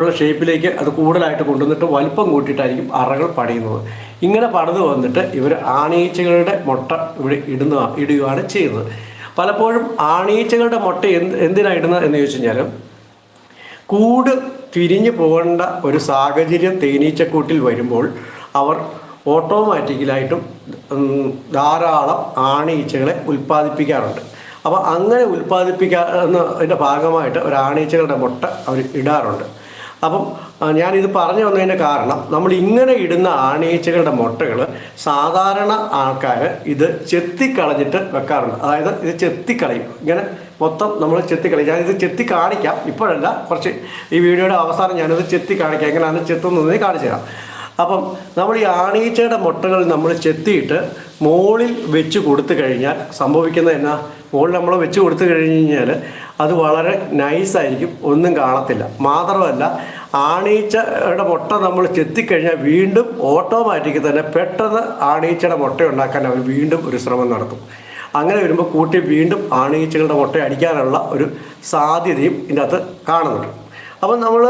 ഉള്ള ഷേപ്പിലേക്ക് അത് കൂടുതലായിട്ട് കൊണ്ടുവന്നിട്ട് വലിപ്പം കൂട്ടിയിട്ടായിരിക്കും അറകൾ പണിയുന്നത്. ഇങ്ങനെ പണിത് വന്നിട്ട് ഇവർ ആണീച്ചകളുടെ മുട്ട ഇവിടെ ഇടുകയാണ് ചെയ്യുന്നത്. പലപ്പോഴും ആണീച്ചകളുടെ മുട്ട എന്തിനാണ് ഇടുന്നത് എന്ന് ചോദിച്ചു കഴിഞ്ഞാൽ, കൂട് തിരിഞ്ഞു പോകേണ്ട ഒരു സാഹചര്യം തേനീച്ചക്കൂട്ടിൽ വരുമ്പോൾ അവർ ഓട്ടോമാറ്റിക്കലായിട്ടും ധാരാളം ആണീച്ചകളെ ഉൽപ്പാദിപ്പിക്കാറുണ്ട്. അപ്പോൾ അങ്ങനെ ഉൽപ്പാദിപ്പിക്കുന്നതിൻ്റെ ഭാഗമായിട്ട് ഒരു ആണീച്ചകളുടെ മുട്ട അവർ ഇടാറുണ്ട്. അപ്പം ഞാനിത് പറഞ്ഞു വന്നതിൻ്റെ കാരണം, നമ്മൾ ഇങ്ങനെ ഇടുന്ന ആണീച്ചകളുടെ മുട്ടകൾ സാധാരണ ആൾക്കാർ ഇത് ചെത്തിക്കളഞ്ഞിട്ട് വെക്കാറുണ്ട്. അതായത് ഇത് ചെത്തിക്കളയും, ഇങ്ങനെ മൊത്തം നമ്മൾ ചെത്തിക്കളയും. ഞാനിത് ചെത്തി കാണിക്കാം, ഇപ്പോഴല്ല, കുറച്ച് ഈ വീഡിയോയുടെ അവസാനം ഞാനിത് ചെത്തി കാണിക്കാം, എങ്ങനെയാണ് ചെത്തുന്നത് കാണിച്ചു തരാം. അപ്പം നമ്മൾ ഈ ആണീച്ചയുടെ മുട്ടകൾ നമ്മൾ ചെത്തിയിട്ട് മുകളിൽ വെച്ച് കൊടുത്തു കഴിഞ്ഞാൽ സംഭവിക്കുന്നത് എന്നാ, മുകളിൽ നമ്മൾ വെച്ച് കൊടുത്തു കഴിഞ്ഞാൽ അത് വളരെ നൈസായിരിക്കും, ഒന്നും കാണത്തില്ല. മാത്രമല്ല ആണീച്ചയുടെ മുട്ട നമ്മൾ ചെത്തിക്കഴിഞ്ഞാൽ വീണ്ടും ഓട്ടോമാറ്റിക് തന്നെ പെട്ടെന്ന് ആണീച്ചയുടെ മുട്ട ഉണ്ടാക്കാൻ അവർ വീണ്ടും ഒരു ശ്രമം നടത്തും. അങ്ങനെ വരുമ്പോൾ കൂട്ടി വീണ്ടും ആണീച്ചകളുടെ മുട്ട അടിക്കാനുള്ള ഒരു സാധ്യതയും ഇതിൻ്റെ അകത്ത് കാണുന്നുണ്ട്. അപ്പം നമ്മൾ